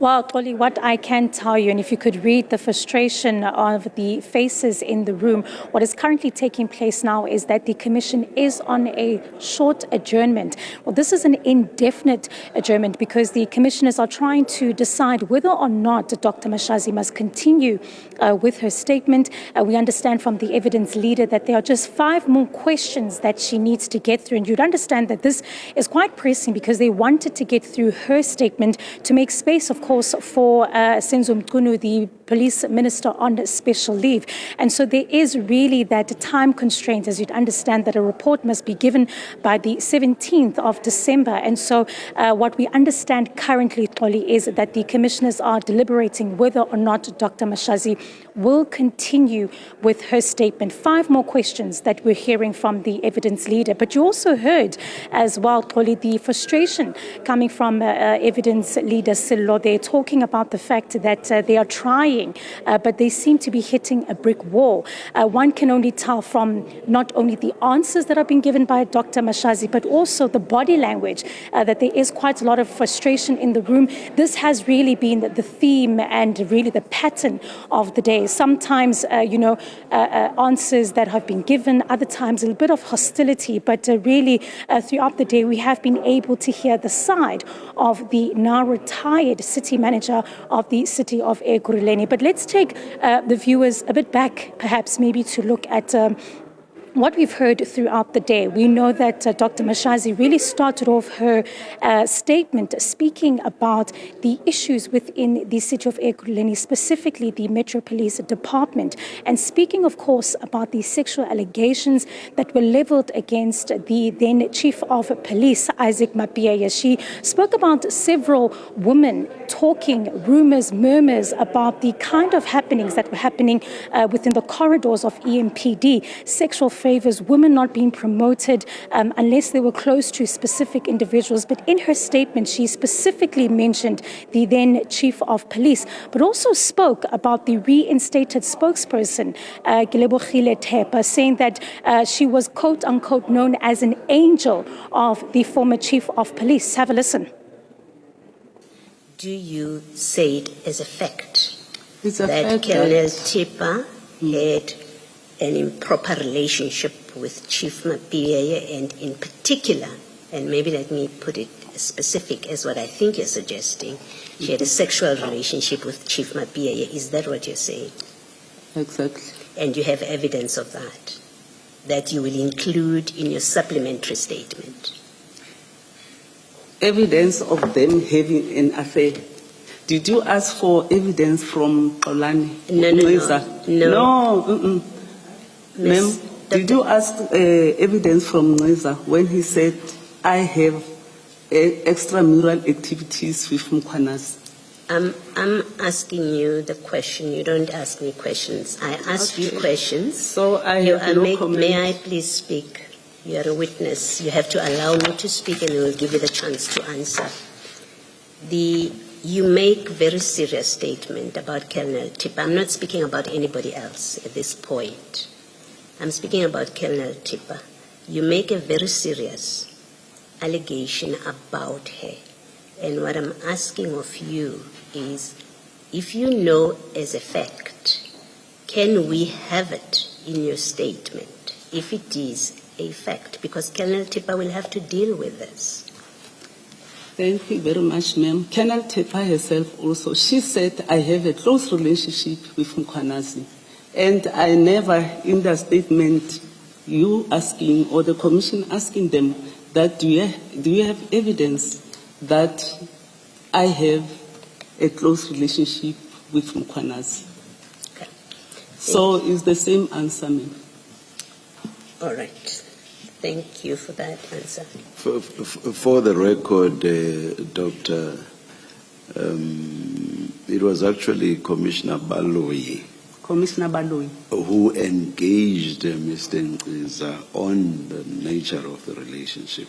Well, Xoli, what I can tell you, and if you could read the frustration of the faces in the room, what is currently taking place now is that the Commission is on a short adjournment. Well, this is an indefinite adjournment because the Commissioners are trying to decide whether or not Dr. Mashazi must continue with her statement. We understand from the evidence leader that there are just 5 more questions that she needs to get through. And you'd understand that this is quite pressing because they wanted to get through her statement to make space, of course, for Newzroom Afrika, the police minister, on special leave. And so there is really that time constraint, as you'd understand, that a report must be given by the 17th of December. And so what we understand currently, Xoli, is that the commissioners are deliberating whether or not Dr. Mashazi will continue with her statement. 5 more questions that we're hearing from the evidence leader. But you also heard as well, Xoli, the frustration coming from evidence leader Sillo. They're talking about the fact that they are trying, but they seem to be hitting a brick wall. One can only tell from not only the answers that are being given by Dr. Mashazi, but also the body language, that there is quite a lot of frustration in the room. This has really been the theme and really the pattern of the day. Sometimes, answers that have been given, other times a little bit of hostility, but really throughout the day we have been able to hear the side of the now retired city manager of the city of Ekurhuleni. But let's take the viewers a bit back, perhaps maybe to look at what we've heard throughout the day. We know that Dr. Mashazi really started off her statement speaking about the issues within the city of Ekurhuleni, specifically the Metro Police Department, and speaking, of course, about the sexual allegations that were leveled against the then Chief of Police, Isaac Mapiaya. She spoke about several women talking, rumors, murmurs about the kind of happenings that were happening within the corridors of EMPD, sexual favors, women not being promoted unless they were close to specific individuals. But in her statement, she specifically mentioned the then Chief of Police, but also spoke about the reinstated spokesperson, Gilebohile Tepa, saying that she was quote-unquote known as an angel of the former Chief of Police. Have a listen. Do you say it as a fact that Colonel Tepa had an improper relationship with Chief Mapiaya, and in particular, and maybe let me put it as specific as what I think you're suggesting, she had a sexual relationship with Chief Mapiaya? Is that what you're saying? Exactly. And you have evidence of that you will include in your supplementary statement? Evidence of them having an affair. Did you ask for evidence from Xolani? No. Ma'am, did you ask evidence from Neza when he said, I have extramural activities with Mkhwanazi? I'm asking you the question. You don't ask me questions. I ask you questions. So I have no comment. May I please speak? You are a witness. You have to allow me to speak, and I will give you the chance to answer. You make very serious statement about Colonel Tepa. I'm not speaking about anybody else at this point. I'm speaking about Colonel Tepa. You make a very serious allegation about her. And what I'm asking of you is, if you know as a fact, can we have it in your statement if it is a fact? Because Colonel Tepa will have to deal with this. Thank you very much, ma'am. Colonel Tepa herself also, she said, I have a close relationship with Mkhwanazi. And I never, in the statement, you asking or the commission asking them that do you have evidence that I have a close relationship with Mkhwanazi? Okay. So it's the same answer, ma'am. All right. Thank you for that answer. For the record, Doctor, it was actually Commissioner Baloyi who engaged Mr. Nqiza on the nature of the relationship.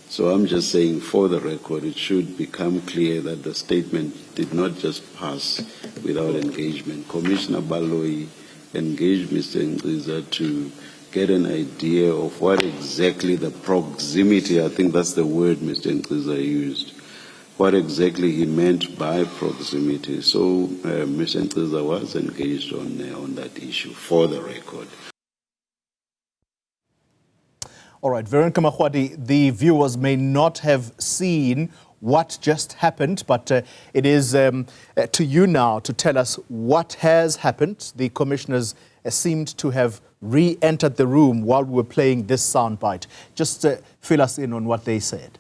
So I'm just saying, for the record, it should become clear that the statement did not just pass without engagement. Commissioner Baloyi engaged Mr. Nqiza to get an idea of what exactly the proximity, I think that's the word Mr. Nqiza used, what exactly he meant by proximity. So Mr. Ntsiza was engaged on that issue, for the record. All right, Veronica Makhoali, the viewers may not have seen what just happened, but it is to you now to tell us what has happened. The commissioners seemed to have re-entered the room while we were playing this soundbite. Just fill us in on what they said.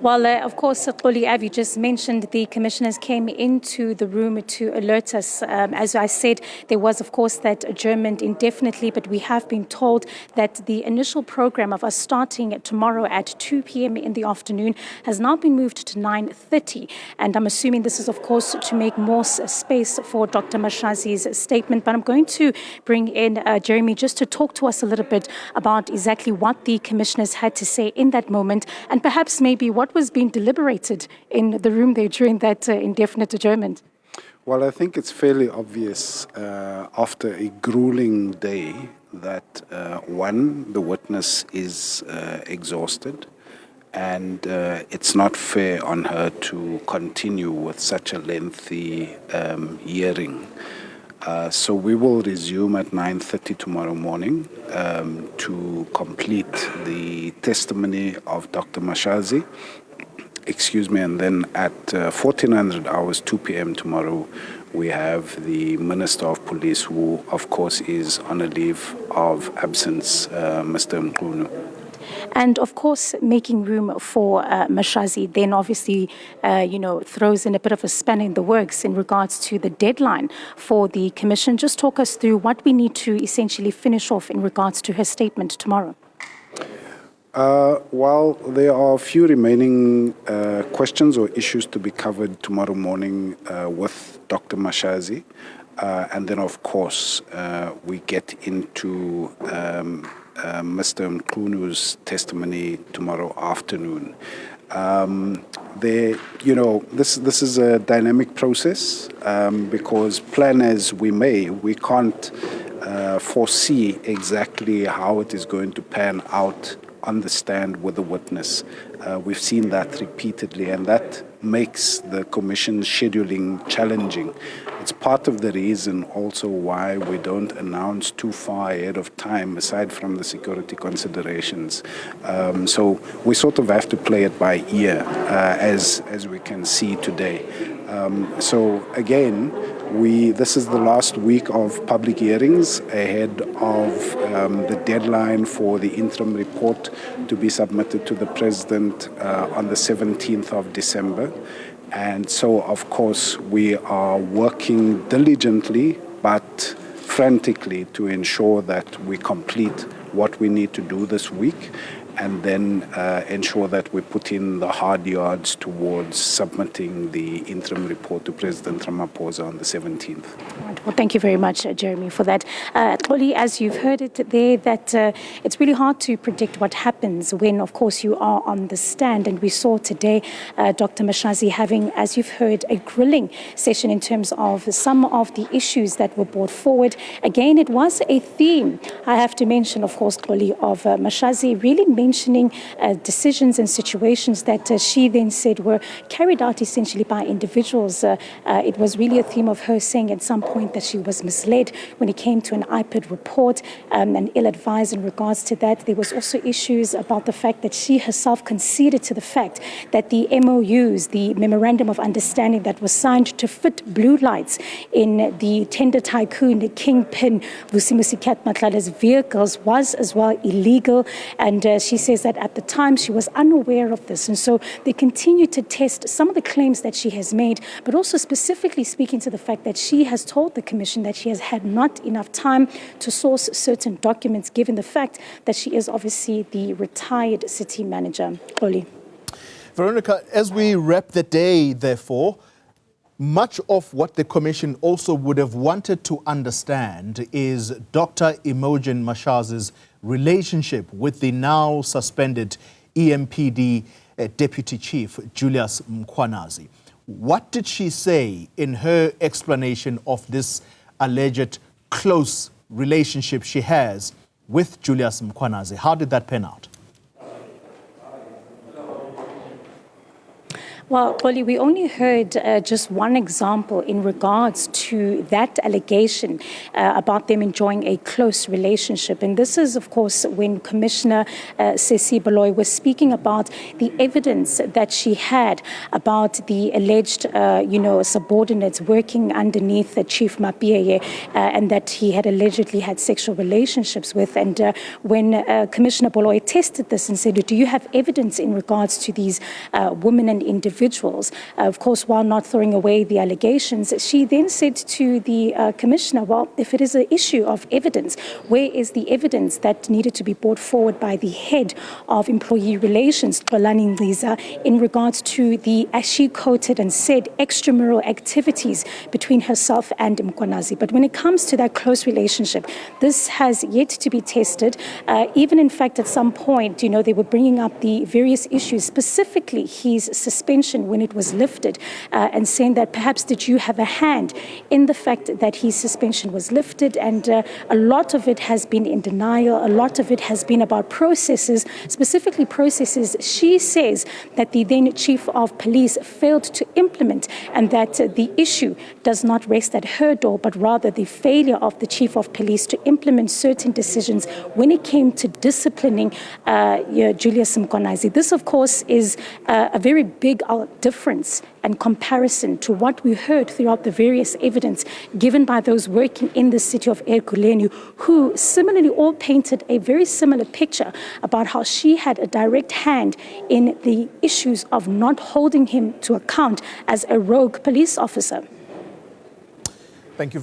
Well, of course, Xoli, as you just mentioned, the commissioners came into the room to alert us. As I said, there was, of course, that adjournment indefinitely, but we have been told that the initial program of us starting tomorrow at 2 p.m. in the afternoon has now been moved to 9:30. And I'm assuming this is, of course, to make more space for Dr. Mashazi's statement. But I'm going to bring in Jeremy just to talk to us a little bit about exactly what the commissioners had to say in that moment, and perhaps maybe what was being deliberated in the room there during that indefinite adjournment. Well, I think it's fairly obvious after a grueling day that, one, the witness is exhausted, and it's not fair on her to continue with such a lengthy hearing. So we will resume at 9:30 tomorrow morning to complete the testimony of Dr. Mashazi. And then at 1400 hours, 2 p.m. tomorrow, we have the Minister of Police, who, of course, is on a leave of absence, Mr. Mkhwanazi. And, of course, making room for Mashazi then obviously, throws in a bit of a spanner in the works in regards to the deadline for the commission. Just talk us through what we need to essentially finish off in regards to her statement tomorrow. Well, there are a few remaining questions or issues to be covered tomorrow morning with Dr. Mashazi. And then, of course, we get into Mr. Mkhwanazi's testimony tomorrow afternoon. This is a dynamic process because plan as we may, we can't foresee exactly how it is going to pan out on the stand with the witness. We've seen that repeatedly, and that makes the commission's scheduling challenging. It's part of the reason also why we don't announce too far ahead of time, aside from the security considerations. So we sort of have to play it by ear, as we can see today. So again, this is the last week of public hearings ahead of the deadline for the interim report to be submitted to the President on the 17th of December. And so, of course, we are working diligently but frantically to ensure that we complete what we need to do this week, and then ensure that we put in the hard yards towards submitting the interim report to President Ramaphosa on the 17th. Right. Well, thank you very much, Jeremy, for that. Xoli, as you've heard it there, that it's really hard to predict what happens when, of course, you are on the stand. And we saw today Dr. Mashazi having, as you've heard, a grilling session in terms of some of the issues that were brought forward. Again, it was a theme, I have to mention, of course, Xoli, of Mashazi really mentioning decisions and situations that she then said were carried out essentially by individuals. It was really a theme of her saying at some point that she was misled when it came to an IPID report and ill-advised in regards to that. There was also issues about the fact that she herself conceded to the fact that the MOUs, the Memorandum of Understanding that was signed to fit blue lights in the tender tycoon, the kingpin, Vusimusi Matlala's vehicles was as well illegal. And she says that at the time she was unaware of this. And so they continue to test some of the claims that she has made, but also specifically speaking to the fact that she has told the Commission that she has had not enough time to source certain documents, given the fact that she is obviously the retired city manager. Xoli. Veronica, as we wrap the day, therefore, much of what the Commission also would have wanted to understand is Dr. Imogen Mashazi's relationship with the now suspended EMPD Deputy Chief, Julius Mkhwanazi. What did she say in her explanation of this alleged close relationship she has with Julius Mkhwanazi? How did that pan out? Well, Polly, we only heard just one example in regards to that allegation about them enjoying a close relationship. And this is, of course, when Commissioner Sesi Baloyi was speaking about the evidence that she had about the alleged, subordinates working underneath Chief Mapieye and that he had allegedly had sexual relationships with. And when Commissioner Baloyi tested this and said, do you have evidence in regards to these women and individuals? Of course, while not throwing away the allegations, she then said to the commissioner, well, if it is an issue of evidence, where is the evidence that needed to be brought forward by the head of employee relations, Xolani Ngciza, in regards to the, as she quoted and said, extramural activities between herself and Mkhwanazi. But when it comes to that close relationship, this has yet to be tested. Even in fact, at some point, they were bringing up the various issues, specifically his suspension when it was lifted, and saying that perhaps did you have a hand in the fact that his suspension was lifted. And a lot of it has been in denial. A lot of it has been about processes, specifically processes she says that the then chief of police failed to implement, and that the issue does not rest at her door, but rather the failure of the chief of police to implement certain decisions when it came to disciplining Julius Mkhwanazi. This, of course, is a very big difference and comparison to what we heard throughout the various evidence given by those working in the city of Ekurhuleni, who similarly all painted a very similar picture about how she had a direct hand in the issues of not holding him to account as a rogue police officer. Thank you.